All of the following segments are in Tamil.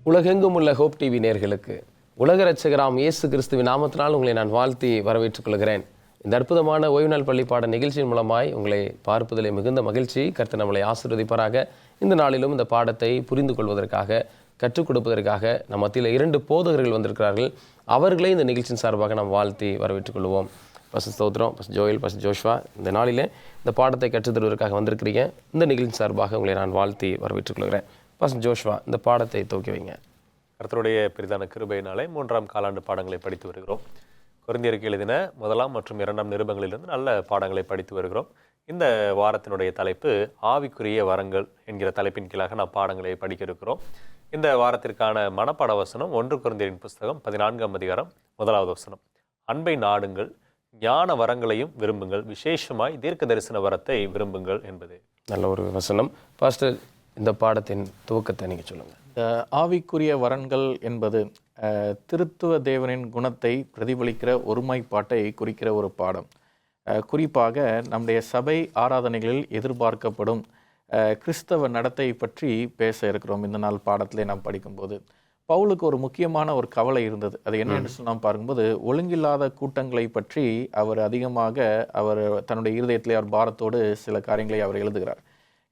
உலகெங்கும் உள்ள ஹோப் டிவி நேயர்களுக்கு உலக இரட்சகராம் இயேசு கிறிஸ்துவின் நாமத்தினால் உங்களை நான் வாழ்த்தி வரவேற்றுக் கொள்கிறேன். இந்த அற்புதமான ஓய்வு நாள் பள்ளி பாட நிகழ்ச்சியின் மூலமாய் உங்களை பார்ப்பதிலே மிகுந்த மகிழ்ச்சி. கர்த்தர் நம்மளை ஆசீர்வதிப்பாராக. இந்த நாளிலும் இந்த பாடத்தை புரிந்து கொள்வதற்காக, கற்றுக் கொடுப்பதற்காக நம் மத்தியில் 2 போதகர்கள் வந்திருக்கிறார்கள். அவர்களே இந்த நிகழ்ச்சியின் சார்பாக நாம் வாழ்த்தி வரவேற்றுக் கொள்வோம். பஸ் ஸ்தோத்திரம், பஸ் ஜோயல், பஸ் ஜோஷ்வா, இந்த நாளிலே இந்த பாடத்தை கற்றுத்தருவதற்காக வந்திருக்கிறீங்க. இந்த நிகழ்ச்சியின் சார்பாக உங்களை நான் வாழ்த்தி வரவேற்றுக் கொள்கிறேன். பஸ் ஜோஷ்வா, இந்த பாடத்தை துவக்கி வைங்க. கர்த்தருடைய பெரிதான கிருபையினாலே 3ஆம் காலாண்டு பாடங்களை படித்து வருகிறோம். கொரிந்தியருக்கு எழுதின 1 மற்றும் 2 நிருபங்களிலிருந்து நல்ல பாடங்களை படித்து வருகிறோம். இந்த வாரத்தினுடைய தலைப்பு ஆவிக்குரிய வரங்கள் என்கிற தலைப்பின் கீழாக நாம் பாடங்களை படிக்க இருக்கிறோம். இந்த வாரத்திற்கான மனப்பாட வசனம் 1 கொரிந்தியரின் புஸ்தகம் 14ஆம் அதிகாரம் 1வது வசனம். அன்பை நாடுங்கள், ஞான வரங்களையும் விரும்புங்கள், விசேஷமாய் தீர்க்க தரிசன வரத்தை விரும்புங்கள் என்பது நல்ல ஒரு வசனம். பாஸ்டர், இந்த பாடத்தின் துவக்கத்தை நீங்கள் சொல்லுங்கள். இந்த ஆவிக்குரிய வரன்கள் என்பது திருத்துவ தேவனின் குணத்தை பிரதிபலிக்கிற ஒருமைப்பாட்டை குறிக்கிற ஒரு பாடம். குறிப்பாக நம்முடைய சபை ஆராதனைகளில் எதிர்பார்க்கப்படும் கிறிஸ்தவ நடத்தை பற்றி பேச இருக்கிறோம். இந்த நாள் பாடத்திலே நாம் படிக்கும்போது பவுலுக்கு ஒரு முக்கியமான ஒரு கவலை இருந்தது. அது என்ன என்று சொல்லி நாம் பார்க்கும்போது, ஒழுங்கில்லாத கூட்டங்களை பற்றி அவர் அதிகமாக தன்னுடைய இருதயத்திலே அவர் பாரத்தோடு சில காரியங்களை அவர் எழுதுகிறார்.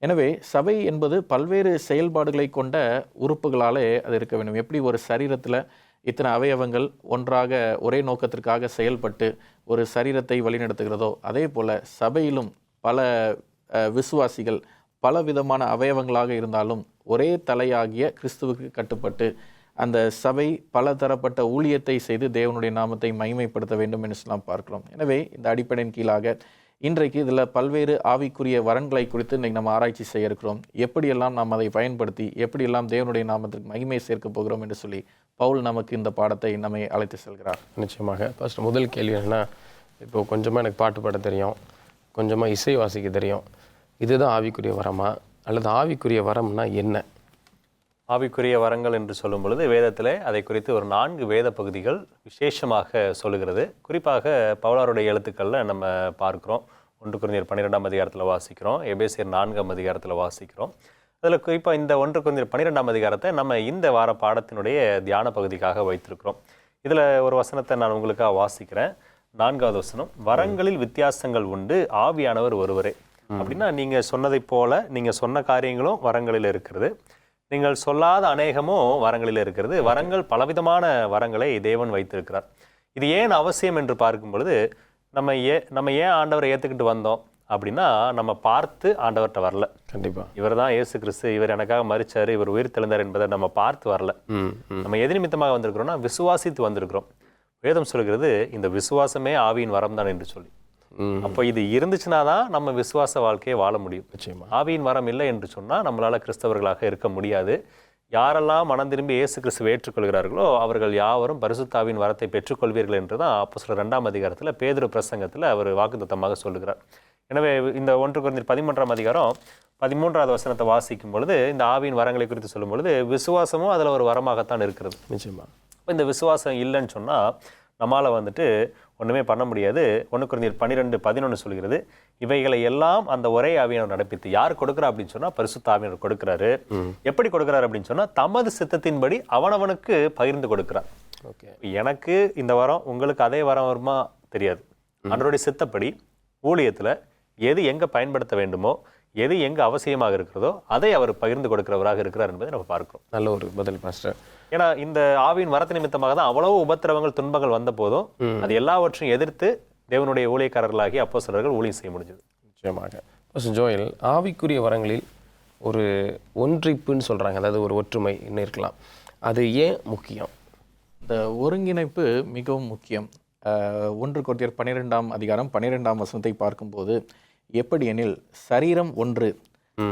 எனவே சபை என்பது பல்வேறு செயல்பாடுகளை கொண்ட உறுப்புகளாலே அது இருக்க வேண்டும். எப்படி ஒரு சரீரத்தில் இத்தனை அவயவங்கள் ஒன்றாக ஒரே நோக்கத்திற்காக செயல்பட்டு ஒரு சரீரத்தை வழிநடத்துகிறதோ, அதே போல் சபையிலும் பல விசுவாசிகள் பல விதமான அவயவங்களாக இருந்தாலும் ஒரே தலையாகிய கிறிஸ்துவுக்கு கட்டுப்பட்டு அந்த சபை பல தரப்பட்ட ஊழியத்தை செய்து தேவனுடைய நாமத்தை மகிமைப்படுத்த வேண்டும் என்று நாம் பார்க்கிறோம். எனவே இந்த அடிப்படையின் கீழாக இன்றைக்கு இதில் பல்வேறு ஆவிக்குரிய வரன்களை குறித்து இன்றைக்கு நம்ம ஆராய்ச்சி செய்ய இருக்கிறோம். எப்படியெல்லாம் நாம் அதை பயன்படுத்தி எப்படியெல்லாம் தேவனுடைய நாமத்திற்கு மகிமை சேர்க்க போகிறோம் என்று சொல்லி பவுல் நமக்கு இந்த பாடத்தை நம்மை அழைத்து செல்கிறார். நிச்சயமாக. ஃபர்ஸ்ட் முதல் கேள்வி என்னென்னா, இப்போது கொஞ்சமாக எனக்கு பாட்டு பாட தெரியும், கொஞ்சமாக இசை வாசிக்க தெரியும், இதுதான் ஆவிக்குரிய வரமா அல்லது ஆவிக்குரிய வரம்னா என்ன? ஆவிக்குரிய வரங்கள் என்று சொல்லும் பொழுது வேதத்திலே அதை குறித்து ஒரு 4 வேத பகுதிகள் விசேஷமாக சொல்லுகிறது. குறிப்பாக பவுலாருடைய எழுத்துக்களில் நம்ம பார்க்குறோம். 1 கொரிந்தியர் 12ஆம் அதிகாரத்தில் வாசிக்கிறோம், எபேசியர் 4ஆம் அதிகாரத்தில் வாசிக்கிறோம். அதில் குறிப்பாக இந்த 1 கொரிந்தியர் 12ஆம் அதிகாரத்தை நம்ம இந்த வார பாடத்தினுடைய தியான பகுதிக்காக வைத்திருக்கிறோம். இதில் ஒரு வசனத்தை நான் உங்களுக்காக வாசிக்கிறேன். 4வது வசனம். வரங்களில் வித்தியாசங்கள் உண்டு, ஆவியானவர் ஒருவரே. அப்படின்னா நீங்கள் சொன்னதை போல நீங்கள் சொன்ன காரியங்களும் வரங்களில் இருக்கிறது, நீங்கள் சொல்லாத அநேகமும் வரங்களில் இருக்கிறது. வரங்கள் பலவிதமான வரங்களை தேவன் வைத்திருக்கிறார். இது ஏன் அவசியம் என்று பார்க்கும் பொழுது, நம்ம ஏன் ஆண்டவரை ஏற்றுக்கிட்டு வந்தோம் அப்படின்னா, நம்ம பார்த்து ஆண்டவர்கிட்ட வரல. கண்டிப்பாக இவர் தான் இயேசு கிறிஸ்து, இவர் எனக்காக மரிச்சார், இவர் உயிர் தெழுந்தார் என்பதை நம்ம பார்த்து வரல. நம்ம எது நிமித்தமாக வந்திருக்கிறோம்னா விசுவாசித்து வந்திருக்கிறோம். வேதம் சொல்கிறது இந்த விசுவாசமே ஆவியின் வரம் தான் என்று சொல்லி. அப்போ இது இருந்துச்சுன்னா தான் நம்ம விசுவாச வாழ்க்கையை வாழ முடியும். நிச்சயமா. ஆவியின் வரம் இல்லை என்று சொன்னால் நம்மளால கிறிஸ்தவர்களாக இருக்க முடியாது. யாரெல்லாம் மனம் திரும்பி இயேசு கிறிஸ்துவை ஏற்றுக்கொள்கிறார்களோ அவர்கள் யாவரும் பரிசுத்தாவின் வரத்தை பெற்றுக்கொள்வீர்கள் என்று தான் அப்போஸ்தலர் 2ஆம் அதிகாரத்தில் பேதுரு பிரசங்கத்தில் அவர் வாக்குத்தத்தமாக சொல்லுகிறார். எனவே இந்த 1 கொரிந்தியர் 13ஆம் அதிகாரம் 13வது வசனத்தை வாசிக்கும் பொழுது இந்த ஆவியின் வரங்களை குறித்து சொல்லும் பொழுது விசுவாசமும் அதில் ஒரு வரமாகத்தான் இருக்கிறது. நிச்சயமா. இப்போ இந்த விசுவாசம் இல்லைன்னு சொன்னால் நம்மளால் ஒன்றுமே பண்ண முடியாது. 1 கொரிந்தியர் 12:11 சொல்கிறது, இவைகளை எல்லாம் அந்த ஒரே ஆவியானவர் நடப்பித்து. யார் கொடுக்குறா அப்படின்னு சொன்னால் பரிசுத்த ஆவியானவர் கொடுக்குறாரு. எப்படி கொடுக்குறாரு அப்படின்னு சொன்னால் தமது சித்தத்தின்படி அவனவனுக்கு பகிர்ந்து கொடுக்குறார். ஓகே, எனக்கு இந்த வரம், உங்களுக்கு அதே வரம் வருமா தெரியாது. அவருடைய சித்தப்படி ஊழியத்தில் எது எங்கே பயன்படுத்த வேண்டுமோ, எது எங்கே அவசியமாக இருக்கிறதோ அதை அவர் பகிர்ந்து கொடுக்கிறவராக இருக்கிறார் என்பதை நம்ம பார்க்கிறோம். நல்ல ஒரு பதில் பாஸ்டர். ஏன்னா இந்த ஆவியின் வரத்து நிமித்தமாக தான் அவ்வளவு உபத்திரவங்கள் துன்பங்கள் வந்த போதும் அது எல்லாவற்றையும் எதிர்த்து தேவனுடைய ஊழியக்காரர்களாகி அப்போஸ்தலர்கள் ஊழியம் செய்ய முடிஞ்சது. நிச்சயமாக. பாஸ்டர் ஜோயல், ஆவிக்குரிய வரங்களில் ஒரு ஒன்றிப்புன்னு சொல்கிறாங்க, அதாவது ஒரு ஒற்றுமை இன்னும் இருக்கலாம், அது ஏன் முக்கியம்? இந்த ஒருங்கிணைப்பு மிகவும் முக்கியம். 1 கொரிந்தியர் 12ஆம் அதிகாரம் 12ஆம் வசனத்தை பார்க்கும்போது, எப்படி எனில் சரீரம் ஒன்று,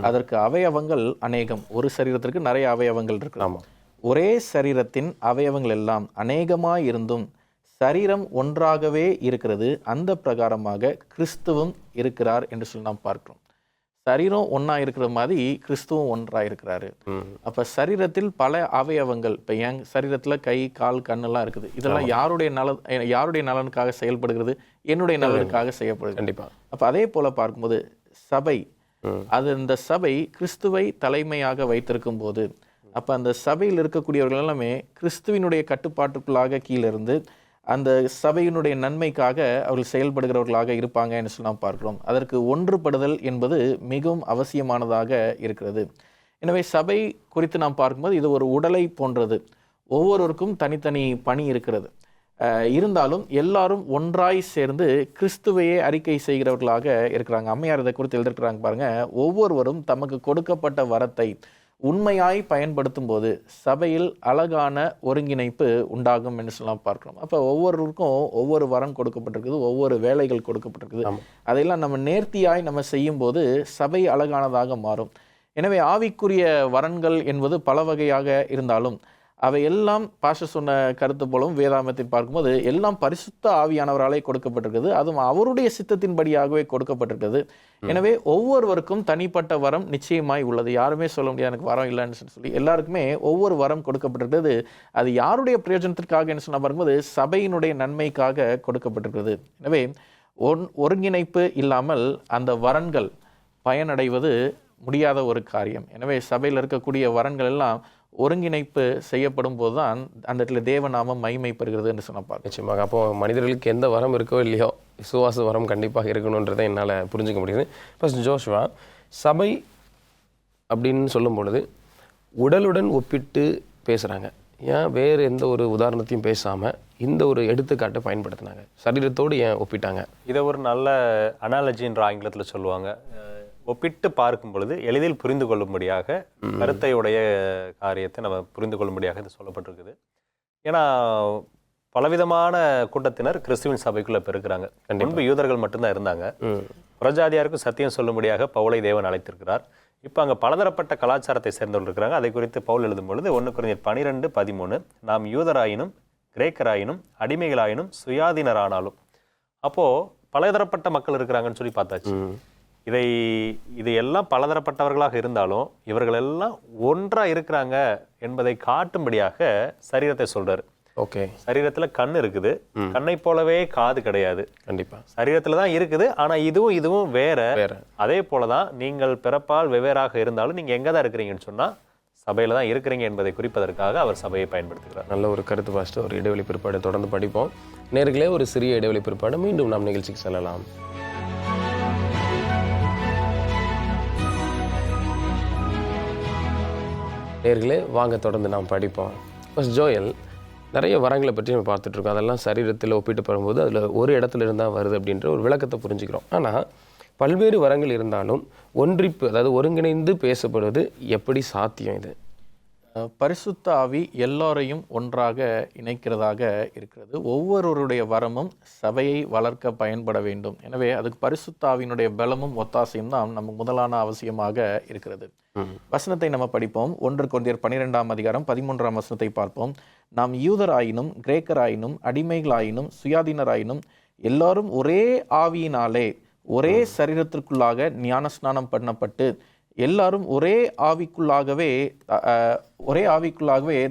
அதற்கு அவயவங்கள் அநேகம். ஒரு சரீரத்திற்கு நிறைய அவயவங்கள் இருக்கலாம். ஒரே சரீரத்தின் அவயவங்கள் எல்லாம் அநேகமாய் இருந்தும் சரீரம் ஒன்றாகவே இருக்கிறது. அந்த பிரகாரமாக கிறிஸ்துவும் இருக்கிறார் என்று சொல்லி நாம் பார்க்கிறோம். சரீரம் ஒன்றா இருக்கிற மாதிரி கிறிஸ்துவும் ஒன்றாக இருக்கிறாரு. அப்போ சரீரத்தில் பல அவயவங்கள், இப்போ என் சரீரத்தில் கை, கால், கண்ணெல்லாம் இருக்குது. இதெல்லாம் யாருடைய நலனுக்காக செயல்படுகிறது? என்னுடைய நலனுக்காக செய்யப்படுகிறது. கண்டிப்பாக. அப்போ அதே போல் பார்க்கும்போது சபை, அது இந்த சபை கிறிஸ்துவை தலைமையாக வைத்திருக்கும் போது அப்போ அந்த சபையில் இருக்கக்கூடியவர்கள் எல்லாமே கிறிஸ்துவினுடைய கட்டுப்பாட்டுக்குள்ளாக கீழே இருந்து அந்த சபையினுடைய நன்மைக்காக அவர்கள் செயல்படுகிறவர்களாக இருப்பாங்க என்று சொல்லி நாம் பார்க்கிறோம். அதற்கு ஒன்றுபடுதல் என்பது மிகவும் அவசியமானதாக இருக்கிறது. எனவே சபை குறித்து நாம் பார்க்கும்போது இது ஒரு உடலை போன்றது. ஒவ்வொருவருக்கும் தனித்தனி பணி இருக்கிறது. இருந்தாலும் எல்லாரும் ஒன்றாய் சேர்ந்து கிறிஸ்துவையே அறிக்கை செய்கிறவர்களாக இருக்கிறாங்க. அம்மையார் இதை குறித்து எழுதியிருக்கிறாங்க பாருங்க. ஒவ்வொருவரும் தமக்கு கொடுக்கப்பட்ட வரத்தை உண்மையாய் பயன்படுத்தும் போது சபையில் அழகான ஒருங்கிணைப்பு உண்டாகும் என்று சொல்லலாம் பார்க்கிறோம். அப்போ ஒவ்வொருவருக்கும் ஒவ்வொரு வரம் கொடுக்கப்பட்டிருக்குது, ஒவ்வொரு வேலைகள் கொடுக்கப்பட்டிருக்குது. அதையெல்லாம் நம்ம நேர்த்தியாய் நம்ம செய்யும் போது சபை அழகானதாக மாறும். எனவே ஆவிக்குரிய வரன்கள் என்பது பல வகையாக இருந்தாலும் அவை எல்லாம் பாஸ்டர் சொன்ன கருத்து போலவும் வேதாமத்தை பார்க்கும்போது எல்லாம் பரிசுத்த ஆவியானவராலே கொடுக்கப்பட்டிருக்குது. அதுவும் அவருடைய சித்தத்தின்படியாகவே கொடுக்கப்பட்டிருக்குது. எனவே ஒவ்வொருவருக்கும் தனிப்பட்ட வரம் நிச்சயமாய் உள்ளது. யாருமே சொல்ல முடியாது எனக்கு வரம் இல்லைன்னு சொல்லி. எல்லாருக்குமே ஒவ்வொரு வரம் கொடுக்கப்பட்டிருக்கிறது. அது யாருடைய பிரயோஜனத்திற்காக என்ன சொன்ன பார்க்கும்போது சபையினுடைய நன்மைக்காக கொடுக்கப்பட்டிருக்கிறது. எனவே ஒருங்கிணைப்பு இல்லாமல் அந்த வரன்கள் பயனடைவது முடியாத ஒரு காரியம். எனவே சபையில் இருக்கக்கூடிய வரன்கள் எல்லாம் ஒருங்கிணைப்பு செய்யப்படும் போது தான் அந்த இடத்துல தேவநாமம் மகிமை பெறுகிறது என்று சொன்னப்பார். நிச்சயமாக. அப்போது மனிதர்களுக்கு எந்த வரம் இருக்கோ இல்லையோ விசுவாச வரம் கண்டிப்பாக இருக்கணுன்றதை என்னால் புரிஞ்சுக்க முடியுது. ஃபர்ஸ்ட் ஜோஷுவா, சபை அப்படின்னு சொல்லும் பொழுது உடலுடன் ஒப்பிட்டு பேசுகிறாங்க. ஏன் வேறு எந்த ஒரு உதாரணத்தையும் பேசாமல் இந்த ஒரு எடுத்துக்காட்டை பயன்படுத்தினாங்க? சரீரத்தோடு ஏன் ஒப்பிட்டாங்க? இதை ஒரு நல்ல அனாலஜின்ற ஆங்கிலத்தில் சொல்லுவாங்க. ஒப்பிட்டு பார்க்கும் பொழுது எளிதில் புரிந்து கொள்ளும்படியாக கருத்தையுடைய காரியத்தை நம்ம புரிந்து கொள்ளும்படியாக இது சொல்லப்பட்டிருக்குது. ஏன்னா பலவிதமான கூட்டத்தினர் கிறிஸ்துவின் சபைக்குள்ள பெருக்கிறாங்க. முன்பு யூதர்கள் மட்டும்தான் இருந்தாங்க. புறஜாதியாருக்கும் சத்தியம் சொல்லும்படியாக பவுலை தேவன் அழைத்திருக்கிறார். இப்போ அங்கே பலதரப்பட்ட கலாச்சாரத்தை சேர்ந்தவர்கள் இருக்கிறாங்க. அதை குறித்து பவுல் எழுதும் பொழுது 1 கொரிந்தியர் 12:13 நாம் யூதராயினும் கிரேக்கராயினும் அடிமைகளாயினும் சுயாதீனரானாலும். அப்போது பலதரப்பட்ட மக்கள் இருக்கிறாங்கன்னு சொல்லி பார்த்தாச்சு. இது எல்லாம் பலதரப்பட்டவர்களாக இருந்தாலும் இவர்கள் எல்லாம் ஒன்றா இருக்கிறாங்க என்பதை காட்டும்படியாக சரீரத்தை சொல்றாரு. ஓகே, சரீரத்துல கண் இருக்குது, கண்ணை போலவே காது கிடையாது. கண்டிப்பா சரீரத்துல தான் இருக்குது, ஆனா இதுவும் வேற. அதே போலதான் நீங்கள் பிறப்பால் வெவ்வேறாக இருந்தாலும் நீங்க எங்கதான் இருக்கிறீங்கன்னு சொன்னா சபையில தான் இருக்கிறீங்க என்பதை குறிப்பதற்காக அவர் சபையை பயன்படுத்துகிறார். நல்ல ஒரு கருத்து பாஸ்டர். ஒரு இடைவெளி பிற்பாடு தொடர்ந்து படிப்போம். நேர்களே, ஒரு சிறிய இடைவெளி பிற்பாடு மீண்டும் நாம் நிகழ்ச்சிக்கு செல்லலாம். நேர்களே, வாங்க தொடர்ந்து நாம் படிப்போம். ஃபர்ஸ்ட் ஜோயல், நிறைய வரங்களை பற்றி நம்ம பார்த்துட்ருக்கோம். அதெல்லாம் சரீரத்தில் ஒப்பிட்டு போகும்போது அதில் ஒரு இடத்துல இருந்தால் வருது அப்படின்ற ஒரு விளக்கத்தை புரிஞ்சுக்கிறோம். ஆனால் பல்வேறு வரங்கள் இருந்தாலும் ஒன்றிப்பு, அதாவது ஒருங்கிணைந்து பேசப்படுவது எப்படி சாத்தியம்? இது பரிசுத்த ஆவி எல்லோரையும் ஒன்றாக இணைக்கிறதாக இருக்கிறது. ஒவ்வொருவருடைய வரமும் சபையை வளர்க்க பயன்பட வேண்டும். எனவே அதுக்கு பரிசுத்த ஆவியினுடைய பலமும் ஒத்தாசையும் தான் நம்ம முதலான அவசியமாக இருக்கிறது. வசனத்தை நம்ம படிப்போம். 1 கொரிந்தியர் 12:13 பார்ப்போம். நாம் யூதராயினும் கிரேக்கராயினும் அடிமைகளாயினும் சுயாதீனராயினும் எல்லாரும் ஒரே ஆவியினாலே ஒரே சரீரத்திற்குள்ளாக ஞானஸ்நானம் பண்ணப்பட்டு எல்லாரும் ஒரே ஆவிக்குள்ளாகவே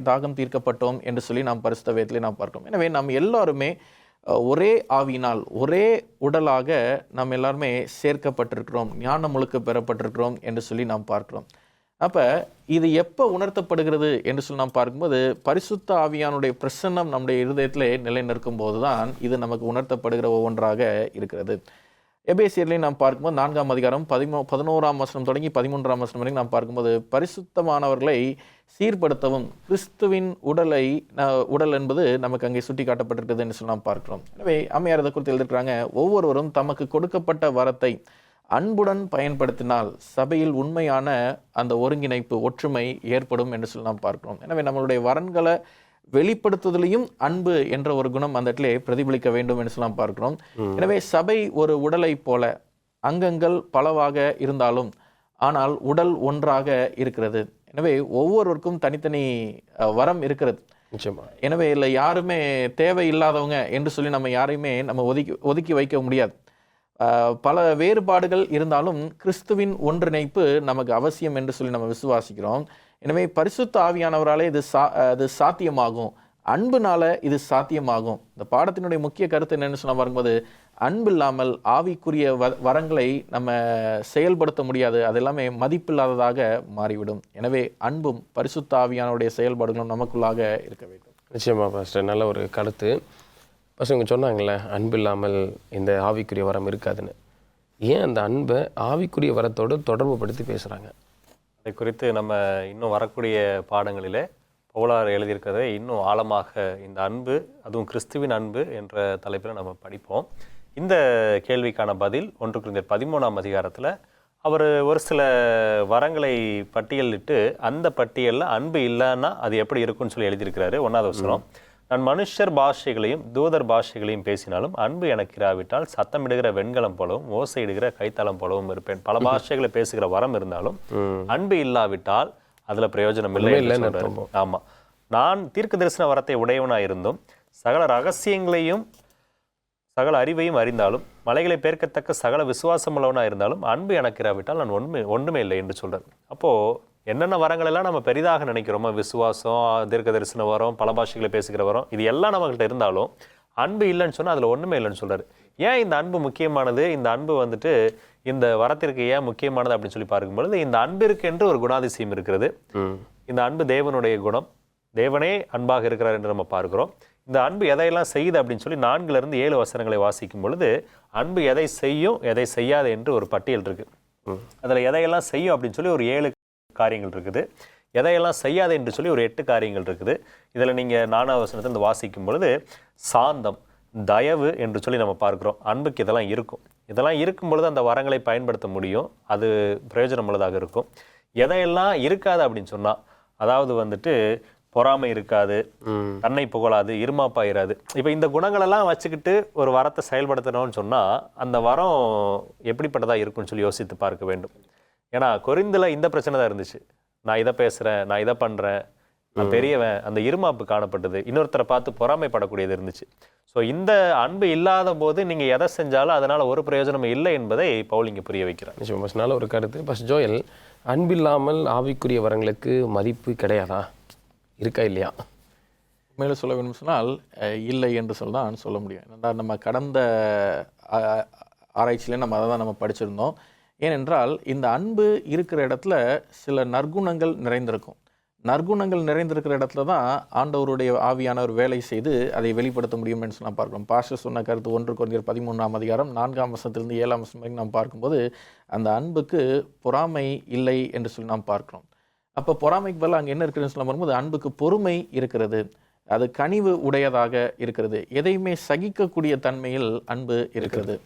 தாகம் தீர்க்கப்பட்டோம் என்று சொல்லி நாம் பரிசுத்த வேதத்திலே நாம் பார்க்கிறோம். எனவே நாம் எல்லாருமே ஒரே ஆவியினால் ஒரே உடலாக நாம் எல்லாருமே சேர்க்கப்பட்டிருக்கிறோம், ஞானம் முழுக்க பெறப்பட்டிருக்கிறோம் என்று சொல்லி நாம் பார்க்கிறோம். அப்போ இது எப்போ உணர்த்தப்படுகிறது என்று சொல்லி நாம் பார்க்கும்போது பரிசுத்த ஆவியானுடைய பிரசன்னம் நம்முடைய இருதயத்திலே நிலை நிற்கும் போது தான் இது நமக்கு உணர்த்தப்படுகிற ஒவ்வொன்றாக இருக்கிறது. எபேசியர்லையும் நாம் பார்க்கும்போது 4ஆம் அதிகாரம் 11ஆம் வசனம் தொடங்கி 13ஆம் வசனம் வரைக்கும் நாம் பார்க்கும்போது பரிசுத்தமானவர்களை சீர்படுத்தவும் கிறிஸ்துவின் உடல் என்பது நமக்கு அங்கே சுட்டி காட்டப்பட்டிருக்கிறது என்று சொல்லி நாம் பார்க்கிறோம். எனவே அம்மையார் அதை குறித்து எழுதியிருக்கிறாங்க. ஒவ்வொருவரும் தமக்கு கொடுக்கப்பட்ட வரத்தை அன்புடன் பயன்படுத்தினால் சபையில் உண்மையான அந்த ஒருங்கிணைப்பு ஒற்றுமை ஏற்படும் என்று சொல்லி நாம் பார்க்கிறோம். எனவே நம்மளுடைய வரன்களை வெளிப்படுத்துதலையும் அன்பு என்ற ஒரு குணம் அந்த இடத்திலே பிரதிபலிக்க வேண்டும் என்று சொல்லலாம் பார்க்கிறோம். எனவே சபை ஒரு உடலை போல அங்கங்கள் பலவாக இருந்தாலும் ஆனால் உடல் ஒன்றாக இருக்கிறது. எனவே ஒவ்வொருவருக்கும் தனித்தனி வரம் இருக்கிறது. எனவே இல்லை யாருமே தேவையில்லாதவங்க என்று சொல்லி நம்ம யாரையுமே நம்ம ஒதுக்கி வைக்க முடியாது. பல வேறுபாடுகள் இருந்தாலும் கிறிஸ்துவின் ஒன்றிணைப்பு நமக்கு அவசியம் என்று சொல்லி நம்ம விசுவாசிக்கிறோம். எனவே பரிசுத்த ஆவியானவராலே இது சாத்தியமாகும், அன்புனால இது சாத்தியமாகும். இந்த பாடத்தினுடைய முக்கிய கருத்து என்னன்னு சொன்ன வரும்போது அன்பு இல்லாமல் ஆவிக்குரிய வரங்களை நம்ம செயல்படுத்த முடியாது. அது எல்லாமே மதிப்பில்லாததாக மாறிவிடும். எனவே அன்பும் பரிசுத்த ஆவியானுடைய செயல்பாடுகளும் நமக்குள்ளாக இருக்க வேண்டும். நிச்சயமா பாஸ்டர், நல்ல ஒரு கருத்து. பாஸ்டர் இவங்க சொன்னாங்கல்ல, அன்பு இல்லாமல் இந்த ஆவிக்குரிய வரம் இருக்காதுன்னு. ஏன் அந்த அன்பை ஆவிக்குரிய வரத்தோடு தொடர்பு படுத்தி பேசுகிறாங்க? அதை குறித்து நம்ம இன்னும் வரக்கூடிய பாடங்களிலே பவுலார் எழுதியிருக்கிறதை இன்னும் ஆழமாக இந்த அன்பு, அதுவும் கிறிஸ்துவின் அன்பு என்ற தலைப்பில் நம்ம படிப்போம். இந்த கேள்விக்கான பதில் 1 கொரிந்தியர் 13ஆம் அதிகாரத்தில் அவர் ஒரு சில வரங்களை பட்டியலிட்டு அந்த பட்டியலில் அன்பு இல்லைன்னா அது எப்படி இருக்குன்னு சொல்லி எழுதியிருக்கிறாரு. 1வது வசனம், நான் மனுஷர் பாஷைகளையும் தூதர் பாஷைகளையும் பேசினாலும் அன்பு எனக்கு இராவிட்டால் சத்தமிடுகிற வெண்கலம் போலவும் ஓசையிடுகிற கைத்தளம் போலவும் இருப்பேன். பல பாஷைகளை பேசுகிற வரம் இருந்தாலும் அன்பு இல்லாவிட்டால் அதுல பிரயோஜனம் இல்லை. ஆமா, நான் தீர்க்க தரிசன வரத்தை உடையவனாயிருந்தும் சகல ரகசியங்களையும் சகல அறிவையும் அறிந்தாலும் மலைகளை பேர்க்கத்தக்க சகல விசுவாசம் உள்ளவனா இருந்தாலும் அன்பு எனக்கு இராவிட்டால் நான் ஒன்றுமே இல்லை என்று சொல்றார். அப்போ என்னென்ன வரங்கள் எல்லாம் நம்ம பெரிதாக நினைக்கிறோமோ, விசுவாசம், தீர்க்க தரிசன வரம், பல பாஷைகளை பேசுகிற வரம், இது எல்லாம் நம்மகிட்ட இருந்தாலும் அன்பு இல்லைன்னு சொன்னால் அதில் ஒன்றுமே இல்லைன்னு சொல்றாரு. ஏன் இந்த அன்பு முக்கியமானது? இந்த அன்பு வந்துட்டு இந்த வரத்திற்கு ஏன் முக்கியமானது அப்படின்னு சொல்லி பார்க்கும்பொழுது, இந்த அன்பிற்கு என்று ஒரு குணாதிசயம் இருக்கிறது. இந்த அன்பு தேவனுடைய குணம், தேவனே அன்பாக இருக்கிறார் என்று நம்ம பார்க்கிறோம். இந்த அன்பு எதையெல்லாம் செய்யுது அப்படின்னு சொல்லி 4-7 வசனங்களை வாசிக்கும் பொழுது, அன்பு எதை செய்யும் எதை செய்யாது என்று ஒரு பட்டியல் இருக்கு. அதில் எதையெல்லாம் செய்யும் அப்படின்னு சொல்லி ஒரு 7 காரியங்கள் இருக்குது, எதையெல்லாம் செய்யாது என்று சொல்லி ஒரு 8 காரியங்கள் இருக்குது. இதில் நீங்கள் 4வது வசனத்தை வாசிக்கும் பொழுது சாந்தம், தயவு என்று சொல்லி நம்ம பார்க்குறோம். அன்புக்கு இதெல்லாம் இருக்கும். இதெல்லாம் இருக்கும் பொழுது அந்த வரங்களை பயன்படுத்த முடியும், அது பிரயோஜனம் உள்ளதாக இருக்கும். எதையெல்லாம் இருக்காது அப்படின்னு சொன்னால், அதாவது வந்துட்டு பொறாமை இருக்காது, தன்னை புகழாது, இருமாப்பாயிராது. இப்போ இந்த குணங்களெல்லாம் வச்சுக்கிட்டு ஒரு வரத்தை செயல்படுத்தணும்னு சொன்னால் அந்த வரம் எப்படிப்பட்டதாக இருக்குன்னு சொல்லி யோசித்து பார்க்க வேண்டும். ஏன்னா கொரிந்தில் இந்த பிரச்சனை தான் இருந்துச்சு. நான் இதை பேசுகிறேன், நான் இதை பண்ணுறேன், நான் பெரியவன், அந்த இருமாப்பு காணப்பட்டது. இன்னொருத்தரை பார்த்து பொறாமைப்படக்கூடியது இருந்துச்சு. ஸோ இந்த அன்பு இல்லாத போது நீங்கள் எதை செஞ்சாலும் அதனால் ஒரு பிரயோஜனம் இல்லை என்பதை பவுல் இங்கே புரிய வைக்கிறார். நிச்சயம் பஸ், நல்ல ஒரு கருத்து. பஸ் ஜோயல், அன்பில்லாமல் ஆவிக்குரிய வரங்களுக்கு மதிப்பு கிடையாதா, இருக்கா இல்லையா? மேலே சொல்ல வேண்டும் சொன்னால் இல்லை என்று தான் சொல்ல முடியும். ஏன்னா நம்ம கடந்த ஆராய்ச்சியில் நம்ம அதை தான் நம்ம படிச்சிருந்தோம். ஏனென்றால் இந்த அன்பு இருக்கிற இடத்துல சில நற்குணங்கள் நிறைந்திருக்கும். நற்குணங்கள் நிறைந்திருக்கிற இடத்துல தான் ஆண்டவருடைய ஆவியானவர் வேலை செய்து அதை வெளிப்படுத்த முடியும் என்று நாம் பார்க்கிறோம். பாஸ்டர் சொன்ன கருத்து 1 கொரிந்தியர் 13ஆம் அதிகாரம் 4ஆம் வசனத்திலிருந்து 7ஆம் வசனம் வரைக்கும் நாம் பார்க்கும்போது அந்த அன்புக்கு பொறாமை இல்லை என்று சொல்லி நாம் பார்க்கிறோம். அப்போ பொறாமைக்கு பதில் அங்கே என்ன இருக்குதுன்னு சொல்ல வரும்போது அன்புக்கு பொறுமை இருக்கிறது, அது கனிவு உடையதாக இருக்கிறது, எதையுமே சகிக்கக்கூடிய தன்மையில் அன்பு இருக்கிறது.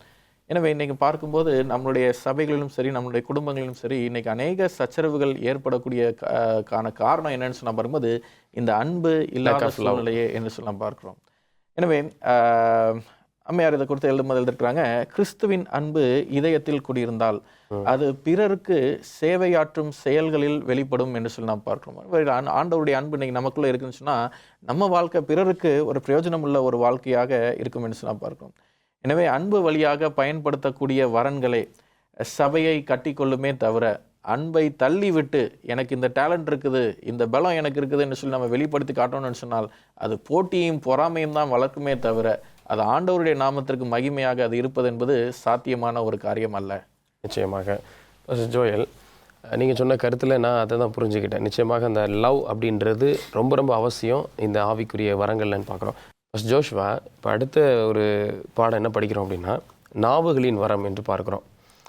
எனவே இன்றைக்கி பார்க்கும்போது நம்மளுடைய சபைகளிலும் சரி, நம்மளுடைய குடும்பங்களிலும் சரி, இன்றைக்கி அநேக சச்சரவுகள் ஏற்படக்கூடிய காரணம் என்னன்னு சொன்னால் பார்க்கும்போது இந்த அன்பு இல்லாத சூழ்நிலையே என்று சொல்லி நாம் பார்க்குறோம். எனவே அம்மையார் இதை கொடுத்து எழுதிருக்கிறாங்க, கிறிஸ்துவின் அன்பு இதயத்தில் குடியிருந்தால் அது பிறருக்கு சேவையாற்றும் செயல்களில் வெளிப்படும் என்று சொல்லி நாம் பார்க்கிறோம். ஆண்டவருடைய அன்பு இன்னைக்கு நமக்குள்ளே இருக்குன்னு சொன்னால் நம்ம வாழ்க்கை பிறருக்கு ஒரு பிரயோஜனம் உள்ள ஒரு வாழ்க்கையாக இருக்கும் என்று சொல்லி நாம் பார்க்கிறோம். எனவே அன்பு வழியாக பயன்படுத்தக்கூடிய வரன்களே சபையை கட்டிக்கொள்ளுமே தவிர அன்பை தள்ளி விட்டு எனக்கு இந்த டேலண்ட் இருக்குது, இந்த பலம் எனக்கு இருக்குதுன்னு சொல்லி நம்ம வெளிப்படுத்தி காட்டணும்னு சொன்னால் அது போட்டியும் பொறாமையும் தான் வளர்க்குமே தவிர அது ஆண்டவருடைய நாமத்திற்கு மகிமையாக அது இருப்பது என்பது சாத்தியமான ஒரு காரியம் அல்ல. நிச்சயமாக ஜோயல், நீங்கள் சொன்ன கருத்தில் நான் அதை தான் புரிஞ்சுக்கிட்டேன். நிச்சயமாக அந்த லவ் அப்படின்றது ரொம்ப ரொம்ப அவசியம் இந்த ஆவிக்குரிய வரங்கள்லன்னு பார்க்குறோம். ஃபஸ்ட் ஜோஷ்வா, இப்போ அடுத்த ஒரு பாடம் என்ன படிக்கிறோம் அப்படின்னா நாவுகளின் வரம் என்று பார்க்குறோம்.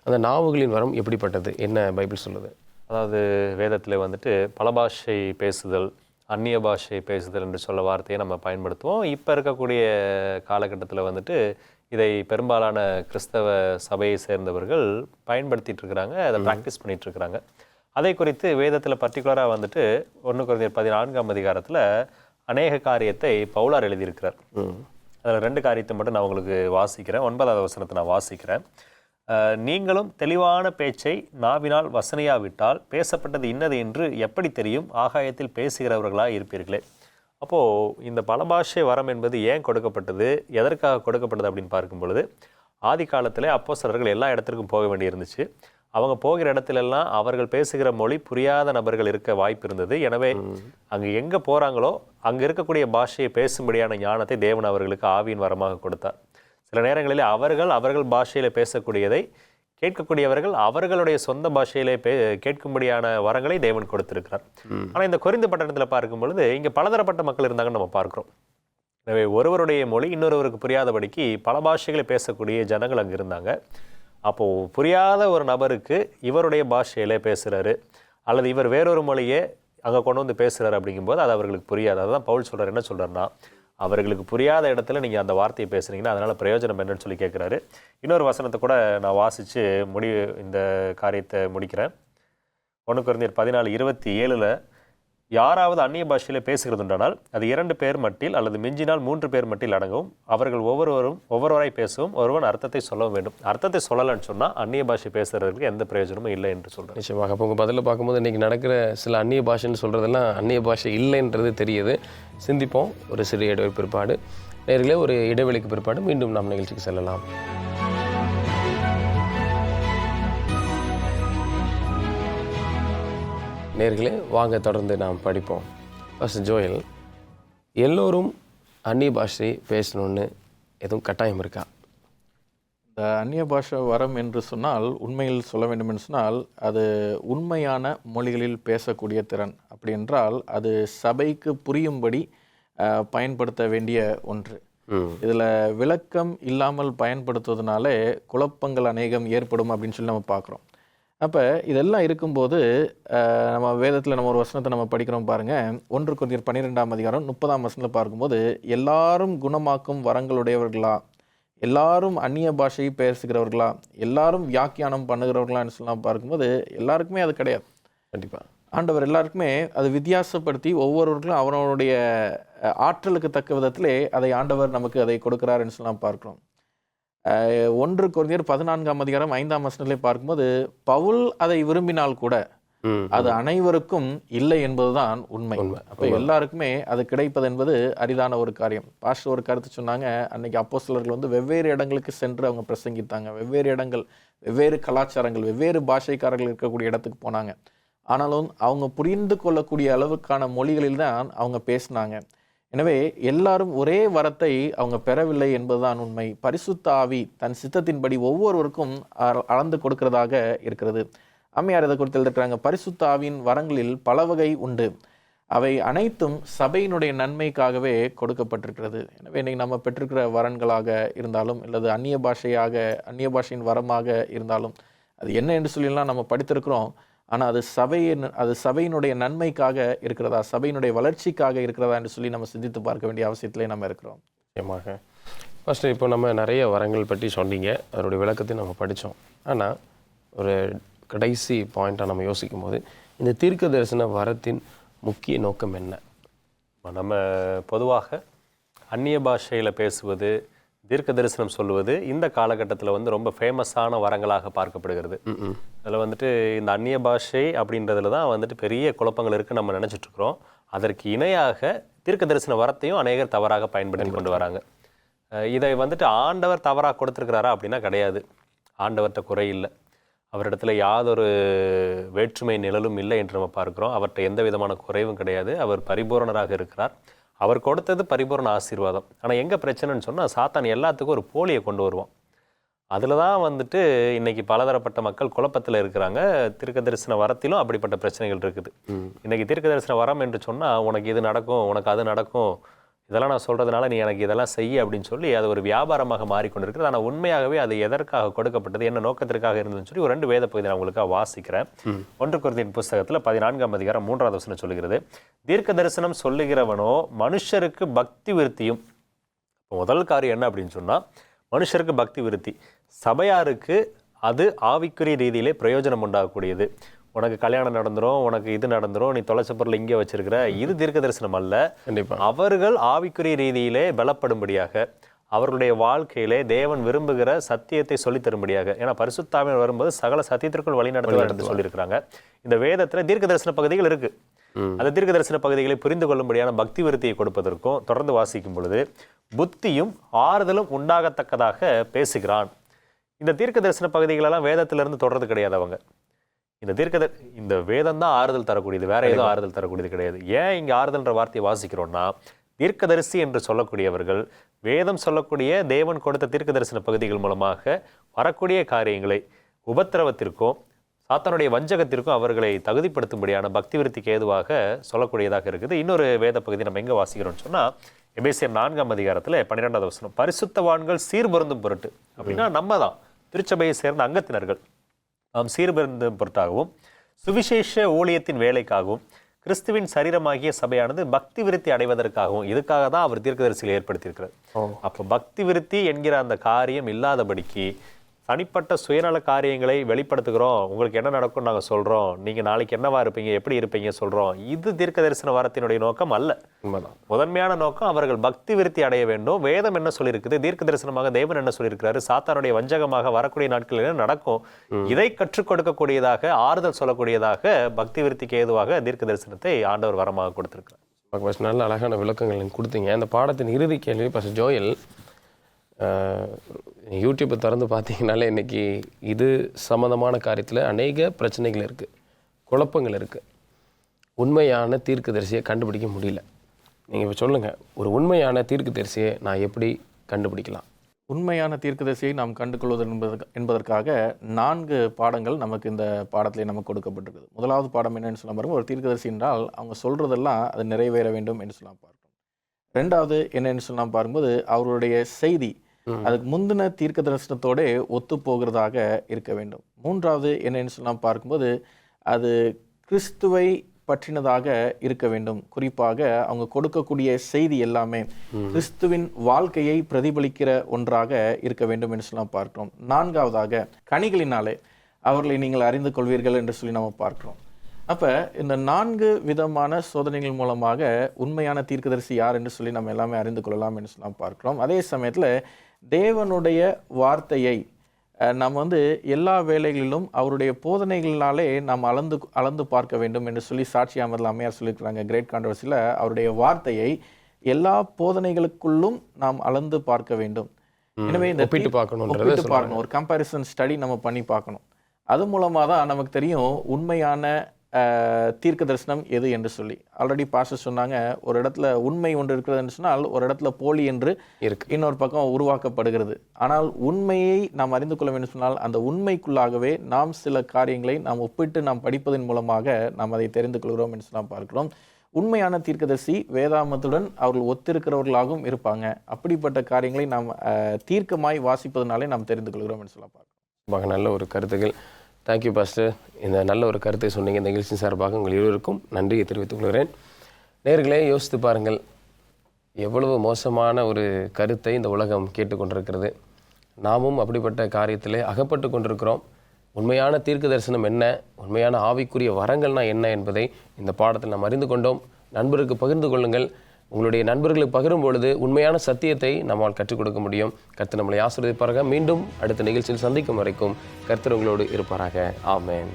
அந்த நாவுகளின் வரம் எப்படிப்பட்டது, என்ன பைபிள் சொல்லுது? அதாவது வேதத்தில் வந்துட்டு பல பாஷை பேசுதல், அந்நிய பாஷை பேசுதல் என்று சொல்ல வார்த்தையை நம்ம பயன்படுத்துவோம். இப்போ இருக்கக்கூடிய காலகட்டத்தில் வந்துட்டு இதை பெரும்பாலான கிறிஸ்தவ சபையை சேர்ந்தவர்கள் பயன்படுத்திகிட்டு இருக்கிறாங்க, அதை ப்ராக்டிஸ் பண்ணிகிட்டு இருக்கிறாங்க. அதை குறித்து வேதத்தில் பர்டிகுலராக வந்துட்டு 1 கொரிந்தியர் 14ஆம் அதிகாரத்தில் அநேக காரியத்தை பவுலார் எழுதியிருக்கிறார். அதில் 2 காரியத்தை மட்டும் நான் உங்களுக்கு வாசிக்கிறேன். 9வது வசனத்தை நான் வாசிக்கிறேன். நீங்களும் தெளிவான பேச்சை நாவினால் வசனையாவிட்டால் பேசப்பட்டது இன்னது என்று எப்படி தெரியும்? ஆகாயத்தில் பேசுகிறவர்களாக இருப்பீர்களே. அப்போது இந்த பல பாஷை வரம் என்பது ஏன் கொடுக்கப்பட்டது, எதற்காக கொடுக்கப்பட்டது அப்படின்னு பார்க்கும் பொழுது, ஆதி காலத்திலே அப்போஸ்தலர்கள் எல்லா இடத்திற்கும் போக வேண்டியிருந்துச்சு. அவங்க போகிற இடத்துலெல்லாம் அவர்கள் பேசுகிற மொழி புரியாத நபர்கள் இருக்க வாய்ப்பு இருந்தது. எனவே அங்கே எங்கே போகிறாங்களோ அங்கே இருக்கக்கூடிய பாஷையை பேசும்படியான ஞானத்தை தேவன் அவர்களுக்கு ஆவியின் வரமாக கொடுத்தார். சில நேரங்களில் அவர்கள் பாஷையில பேசக்கூடியதை கேட்கக்கூடியவர்கள் அவர்களுடைய சொந்த பாஷையிலே கேட்கும்படியான வரங்களை தேவன் கொடுத்திருக்கிறார். ஆனா இந்த கொரிந்து பட்டணத்துல பார்க்கும் பொழுது இங்க பலதரப்பட்ட மக்கள் இருந்தாங்கன்னு நம்ம பார்க்கிறோம். எனவே ஒருவருடைய மொழி இன்னொருவருக்கு புரியாதபடிக்கு பல பாஷைகளை பேசக்கூடிய ஜனங்கள் அங்க இருந்தாங்க. அப்போ புரியாத ஒரு நபருக்கு இவருடைய பாஷையிலே பேசுறாரு, அல்லது இவர் வேறொரு மொழியை அங்க கொண்டு வந்து பேசுறாரு அப்படிங்கும்போது அது அவர்களுக்கு புரியாது. அதுதான் பவுல் சொல்றாரு. என்ன சொல்றாருன்னா, அவர்களுக்கு புரியாத இடத்துல நீங்கள் அந்த வார்த்தையை பேசுனீங்கன்னா அதனால் பிரயோஜனம் என்னன்னு சொல்லி கேட்குறாரு. இன்னொரு வசனத்தை கூட நான் வாசித்து இந்த காரியத்தை முடிக்கிறேன். 1 கொரிந்தியர் 14:27 யாராவது அந்நிய பாஷையில் பேசுகிறதுண்டானால் அது 2 பேர் மட்டில் அல்லது மிஞ்சினால் 3 பேர் மட்டில் அடங்கவும், அவர்கள் ஒவ்வொருவராய் பேசவும் ஒருவன் அர்த்தத்தை சொல்லவும் வேண்டும். அர்த்தத்தை சொல்லலைன்னு சொன்னால் அந்நிய பாஷை பேசுகிறதுக்கு எந்த பிரயோஜனமும் இல்லை என்று சொல்கிறேன். நிச்சயமாக. அப்போ உங்கள் பதிலில் பார்க்கும்போது இன்றைக்கி நடக்கிற சில அந்நிய பாஷைன்னு சொல்கிறதெல்லாம் அந்நிய பாஷை இல்லைன்றது தெரியுது. சிந்திப்போம். ஒரு சிறிய இடைவெளி பிற்பாடு நேர்களே, ஒரு இடைவெளிக்கு பிற்பாடு மீண்டும் நாம் நிகழ்ச்சிக்கு செல்லலாம். நேர்களே, வாங்க தொடர்ந்து நாம் படிப்போம். ஃபர்ஸ்ட் ஜோயல், எல்லோரும் அந்நிய பாஷை பேசணும்னு எதுவும் கட்டாயம் இருக்கா? இந்த அந்நிய பாஷை வரம் என்று சொன்னால், உண்மையில் சொல்ல வேண்டும் என்று சொன்னால், அது உண்மையான மொழிகளில் பேசக்கூடிய திறன். அப்படி என்றால் அது சபைக்கு புரியும்படி பயன்படுத்த வேண்டிய ஒன்று. இதில் விளக்கம் இல்லாமல் பயன்படுத்துவதனாலே குழப்பங்கள் அநேகம் ஏற்படும் அப்படின்னு சொல்லி நம்ம பார்க்குறோம். அப்போ இதெல்லாம் இருக்கும்போது நம்ம வேதத்தில் நம்ம ஒரு வசனத்தை நம்ம படிக்கிறோம் பாருங்கள். 1 கொரிந்தியர் 12:30 பார்க்கும்போது, எல்லாரும் குணமாக்கும் வரங்களுடையவர்களா, எல்லாரும் அந்நிய பாஷையை பேசுகிறவர்களா, எல்லாரும் வியாக்கியானம் பண்ணுகிறவர்களான்னு சொல்லலாம் பார்க்கும்போது எல்லாருக்குமே அது கிடையாது. கண்டிப்பாக ஆண்டவர் எல்லாருக்குமே அது வித்தியாசப்படுத்தி ஒவ்வொருவர்களும் அவனுடைய ஆற்றலுக்கு தக்க விதத்திலே அதை ஆண்டவர் நமக்கு அதை கொடுக்கிறாருன்னு சொல்லலாம் பார்க்கிறோம். 1 கொரிந்தியர் 14:5 பார்க்கும்போது, பவுல் அதை விரும்பினால் கூட அது அனைவருக்கும் இல்லை என்பதுதான் உண்மை. அப்போ எல்லாருக்குமே அது கிடைப்பது என்பது அரிதான ஒரு காரியம். பாஸ்டர் ஒரு கருத்து சொன்னாங்க, அன்னைக்கு அப்போஸ்தலர்கள் வந்து வெவ்வேறு இடங்களுக்கு சென்று அவங்க பிரசங்கித்தாங்க. வெவ்வேறு இடங்கள், வெவ்வேறு கலாச்சாரங்கள், வெவ்வேறு பாஷைக்காரர்கள் இருக்கக்கூடிய இடத்துக்கு போனாங்க. ஆனாலும் அவங்க புரிந்து கொள்ளக்கூடிய அளவுக்கான மொழிகளில் தான் அவங்க பேசினாங்க. எனவே எல்லாரும் ஒரே வரத்தை அவங்க பெறவில்லை என்பதுதான் உண்மை. பரிசுத்த ஆவி தன் சித்தத்தின்படி ஒவ்வொருவருக்கும் அளந்து கொடுக்கிறதாக இருக்கிறது. அம்மையார் இதை குறித்து எழுதிருக்கிறாங்க, பரிசுத்த ஆவியின் வரங்களில் பல வகை உண்டு, அவை அனைத்தும் சபையினுடைய நன்மைக்காகவே கொடுக்கப்பட்டிருக்கிறது. எனவே இன்னைக்கு நம்ம பெற்றிருக்கிற வரன்களாக இருந்தாலும், அல்லது அந்நிய பாஷையின் வரமாக இருந்தாலும், அது என்ன என்று சொல்லலாம் நம்ம படித்திருக்கிறோம். ஆனால் அது சபையினுடைய நன்மைக்காக இருக்கிறதா, சபையினுடைய வளர்ச்சிக்காக இருக்கிறதா என்று சொல்லி நம்ம சிந்தித்து பார்க்க வேண்டிய அவசியத்திலே நம்ம இருக்கிறோம். நிச்சயமாக. ஃபஸ்ட்டு இப்போ நம்ம நிறைய வரங்கள் பற்றி சொன்னீங்க, அதனுடைய விளக்கத்தை நம்ம படித்தோம். ஆனால் ஒரு கடைசி பாயிண்ட்டாக நம்ம யோசிக்கும் போது, இந்த தீர்க்க தரிசன வரத்தின் முக்கிய நோக்கம் என்ன? நம்ம பொதுவாக அந்நிய பாஷையில் பேசுவது, தீர்க்க தரிசனம் சொல்லுவது இந்த காலகட்டத்தில் வந்து ரொம்ப ஃபேமஸான வரங்களாக பார்க்கப்படுகிறது. அதில் வந்துட்டு இந்த அந்நிய பாஷை அப்படின்றதுல தான் வந்துட்டு பெரிய குழப்பங்கள் இருக்குன்னு நம்ம நினச்சிட்டு இருக்கிறோம். அதற்கு இணையாக தீர்க்க தரிசன வரத்தையும் அநேகர் தவறாக பயன்படுத்தி கொண்டு வராங்க. இதை வந்துட்டு ஆண்டவர் தவறாக கொடுத்துருக்கிறாரா அப்படின்னா கிடையாது. ஆண்டவர்கிட்ட குறை இல்லை, அவரிடத்துல யாதொரு வேற்றுமை நிழலும் இல்லை என்று நம்ம பார்க்கிறோம். அவர்கிட்ட எந்த விதமான குறைவும் கிடையாது. அவர் பரிபூரணராக இருக்கிறார். அவர் கொடுத்தது பரிபூர்ண ஆசீர்வாதம். ஆனால் எங்கே பிரச்சனைன்னு சொன்னால், சாத்தான் எல்லாத்துக்கும் ஒரு போலியை கொண்டு வருவான். அதில் தான் வந்துட்டு இன்னைக்கு பலதரப்பட்ட மக்கள் குழப்பத்தில் இருக்கிறாங்க. தீர்க்க தரிசன வரத்திலும் அப்படிப்பட்ட பிரச்சனைகள் இருக்குது. இன்னைக்கு தீர்க்க தரிசன வரம் என்று சொன்னால், உனக்கு இது நடக்கும், உனக்கு அது நடக்கும், இதெல்லாம் நான் சொல்கிறதுனால நீ எனக்கு இதெல்லாம் செய்ய அப்படின்னு சொல்லி அது ஒரு வியாபாரமாக மாறிக்கொண்டிருக்கிறது. ஆனால் உண்மையாகவே அது எதற்காக கொடுக்கப்பட்டது, என்ன நோக்கத்திற்காக இருந்ததுன்னு சொல்லி ஒரு 2 வேத பகுதி நான் உங்களுக்காக வாசிக்கிறேன். 1 கொரிந்தியர் புஸ்தகத்தில் 14:3 சொல்லுகிறது, தீர்க்க தரிசனம் சொல்லுகிறவனோ மனுஷருக்கு பக்தி விருத்தியும். முதல் காரியம் என்ன அப்படின்னு சொன்னால், மனுஷருக்கு பக்தி விருத்தி. சபையாருக்கு அது ஆவிக்குரிய ரீதியிலே பிரயோஜனம் உண்டாகக்கூடியது. உனக்கு கல்யாணம் நடந்துரும், உனக்கு இது நடந்துரும், நீ தொலைச்ச பொருள் இங்கே வச்சிருக்கிற, இது தீர்க்க தரிசனம் அல்ல. அவர்கள் ஆவிக்குரிய ரீதியிலே பலப்படும்படியாக, அவர்களுடைய வாழ்க்கையிலே தேவன் விரும்புகிற சத்தியத்தை சொல்லித் தரும்படியாக. ஏன்னா பரிசுத்த ஆவியானவர் வரும்போது சகல சத்தியத்திற்குள் வழி நடத்துவார் என்று சொல்லியிருக்கிறாங்க. இந்த வேதத்தில் தீர்க்க தரிசன பகுதிகள் இருக்கு. அந்த தீர்க்க தரிசன பகுதிகளை புரிந்து கொள்ளும்படியான பக்தி விருத்தியை கொடுப்பதற்கும் தொடர்ந்து வாசிக்கும் பொழுது புத்தியும் ஆறுதலும் உண்டாகத்தக்கதாக பேசுகிறான். இந்த தீர்க்க தரிசன பகுதிகளெல்லாம் வேதத்திலிருந்து தொடர்றது கிடையாது. அவங்க இந்த வேதம் தான் ஆறுதல் தரக்கூடியது, வேற ஏதோ ஆறுதல் தரக்கூடியது கிடையாது. ஏன் இங்கே ஆறுதல்ன்ற வார்த்தையை வாசிக்கிறோம்னா, தீர்க்கதரிசி என்று சொல்லக்கூடியவர்கள் வேதம் சொல்லக்கூடிய தேவன் கொடுத்த தீர்க்க தரிசன பகுதிகள் மூலமாக வரக்கூடிய காரியங்களை உபத்திரவத்திற்கும் சாத்தானுடைய வஞ்சகத்திற்கும் அவர்களை தகுதிப்படுத்தும்படியான பக்தி விருத்திக்கு ஏதுவாக சொல்லக்கூடியதாக இருக்குது. இன்னொரு வேத பகுதி நம்ம எங்கே வாசிக்கிறோம்னு சொன்னால் எபேசியர் 4ஆம் அதிகாரத்தில் 12வது வசனம், பரிசுத்தவான்கள் சீர்பொருந்தும் பொருட்டு. அப்படின்னா நம்ம தான் திருச்சபையை சேர்ந்த அங்கத்தினர்கள் நாம் சீர்பொருந்தும் பொருட்டாகவும் சுவிசேஷ ஊழியத்தின் வேலைக்காகவும் கிறிஸ்துவின் சரீரமாகிய சபையானது பக்தி விருத்தி அடைவதற்காகவும் இதுக்காக தான் அவர் தீர்க்கதரிசியில் ஏற்படுத்தியிருக்கிறார். அப்போ பக்தி விருத்தி என்கிற அந்த காரியம் இல்லாதபடிக்கு தனிப்பட்ட சுயநல காரியங்களை வெளிப்படுத்துகிறோம், உங்களுக்கு என்ன நடக்கும் நாங்கள் சொல்கிறோம், நீங்கள் நாளைக்கு என்னவா இருப்பீங்க, எப்படி இருப்பீங்க சொல்கிறோம், இது தீர்க்க தரிசன வாரத்தினுடைய நோக்கம் அல்ல. முதன்மையான நோக்கம் அவர்கள் பக்தி விருத்தி அடைய வேண்டும். வேதம் என்ன சொல்லியிருக்குது, தீர்க்க தரிசனமாக தேவன் என்ன சொல்லியிருக்கிறாரு, சாத்தானுடைய வஞ்சகமாக வரக்கூடிய நாட்களில் என்ன நடக்கும், இதை கற்றுக் கொடுக்கக்கூடியதாக ஆறுதல் சொல்லக்கூடியதாக பக்தி விருத்திக்கு ஏதுவாக தீர்க்க தரிசனத்தை ஆண்டவர் வரமாக கொடுத்திருக்கிறார். நல்ல அழகான விளக்கங்கள் கொடுத்தீங்க. அந்த பாடத்தின் இறுதி கேள்வி பாஸ்டர் ஜோயல், யூடியூப்பை திறந்து பார்த்தீங்கனாலே இன்றைக்கி இது சம்மந்தமான காரியத்தில் அநேக பிரச்சனைகள் இருக்குது, குழப்பங்கள் இருக்குது. உண்மையான தீர்க்கதரிசியை கண்டுபிடிக்க முடியல. நீங்கள் இப்போ சொல்லுங்கள், ஒரு உண்மையான தீர்க்கதரிசியை நான் எப்படி கண்டுபிடிக்கலாம்? உண்மையான தீர்க்கதரிசியை நாம் கண்டுகொள்வது என்பதற்காக 4 பாடங்கள் நமக்கு இந்த பாடத்திலே நமக்கு கொடுக்கப்பட்டிருக்குது. முதலாவது பாடம் என்னென்னு சொல்ல பாருங்கள், ஒரு தீர்க்கதரிசி என்றால் அவங்க சொல்கிறதெல்லாம் அது நிறைவேற வேண்டும் என்று சொல்லலாம் பார்க்கணும். 2வது என்னென்னு சொல்லலாம் பார்க்கும்போது அவருடைய செய்தி அதுக்கு முந்தின தீர்க்க தரிசனத்தோட ஒத்து போகிறதாக இருக்க வேண்டும். 3வது என்னன்னு சொல்லலாம் பார்க்கும்போது அது கிறிஸ்துவை பற்றினதாக இருக்க வேண்டும். குறிப்பாக அவங்க கொடுக்கக்கூடிய செய்தி எல்லாமே கிறிஸ்துவின் வாழ்க்கையை பிரதிபலிக்கிற ஒன்றாக இருக்க வேண்டும் என்று சொல்லலாம் பார்க்கிறோம். 4வதாக கனிகளினாலே அவர்களை நீங்கள் அறிந்து கொள்வீர்கள் என்று சொல்லி நம்ம பார்க்கிறோம். அப்போ இந்த 4 விதமான சோதனைகள் மூலமாக உண்மையான தீர்க்கதரிசி யார் என்று சொல்லி நம்ம எல்லாமே அறிந்து கொள்ளலாம் என்று சொல்லலாம் பார்க்கிறோம். அதே சமயத்தில் தேவனுடைய வார்த்தையை நாம் எல்லா வேளைகளிலும் அவருடைய போதனைகளினாலே நாம் அளந்து பார்க்க வேண்டும் என்று சொல்லி சாட்சி அமர்ல அம்மையார் சொல்லியிருக்கிறாங்க கிரேட் கான்ட்ரவர்சியில். அவருடைய வார்த்தையை எல்லா போதனைகளுக்குள்ளும் நாம் அளந்து பார்க்க வேண்டும். எனவே இந்த ஒப்பிட்டு பார்க்கணும், ஒரு கம்பேரிசன் ஸ்டடி நம்ம பண்ணி பார்க்கணும். அது மூலமாக தான் நமக்கு தெரியும் உண்மையான தீர்க்க தரிசனம் எது என்று சொல்லி. ஆல்ரெடி பாஸ்டர் சொன்னாங்க, ஒரு இடத்துல உண்மை ஒன்று இருக்கிறது என்று சொன்னால் ஒரு இடத்துல போலி என்று இன்னொரு பக்கம் உருவாக்கப்படுகிறது. ஆனால் உண்மையை நாம் அறிந்து கொள்ள வேண்டும் சொன்னால் அந்த உண்மைக்குள்ளாகவே நாம் சில காரியங்களை நாம் ஒப்பிட்டு நாம் படிப்பதன் மூலமாக நாம் அதை தெரிந்து கொள்கிறோம் என்று சொல்லலாம் பார்க்கிறோம். உண்மையான தீர்க்கதரிசி வேதாமத்துடன் அவர்கள் ஒத்திருக்கிறவர்களாகவும் இருப்பாங்க. அப்படிப்பட்ட காரியங்களை நாம் தீர்க்கமாய் வாசிப்பதனாலே நாம் தெரிந்து கொள்கிறோம் என்று சொல்லலாம் பார்க்கிறோம். நல்ல ஒரு கருத்துக்கள். Thank you pastor. இந்த நல்ல ஒரு கருத்தை சொன்னீங்க. இந்த நிகழ்ச்சி சார்பாக உங்கள் இருவருக்கும் நன்றியை தெரிவித்துக் கொள்கிறேன். நேயர்களே, யோசித்து பாருங்கள், எவ்வளவு மோசமான ஒரு கருத்தை இந்த உலகம் கேட்டுக்கொண்டிருக்கிறது. நாமும் அப்படிப்பட்ட காரியத்திலே அகப்பட்டு கொண்டிருக்கிறோம். உண்மையான தீர்க்க தரிசனம் என்ன, உண்மையான ஆவிக்குரிய வரங்கள்னா என்ன என்பதை இந்த பாடத்தில் நாம் அறிந்து கொண்டோம். நண்பருக்கு பகிர்ந்து கொள்ளுங்கள். உங்களுடைய நண்பர்களுக்கு பகிரும் பொழுது உண்மையான சத்தியத்தை நம்மால் கற்றுக் கொடுக்க முடியும். கர்த்தர் நம்மளை ஆசீர்வதிப்பாராக. மீண்டும் அடுத்த நிகழ்ச்சியில் சந்திக்கும் வரைக்கும் கர்த்தர் உங்களோடு இருப்பாராக. ஆமென்.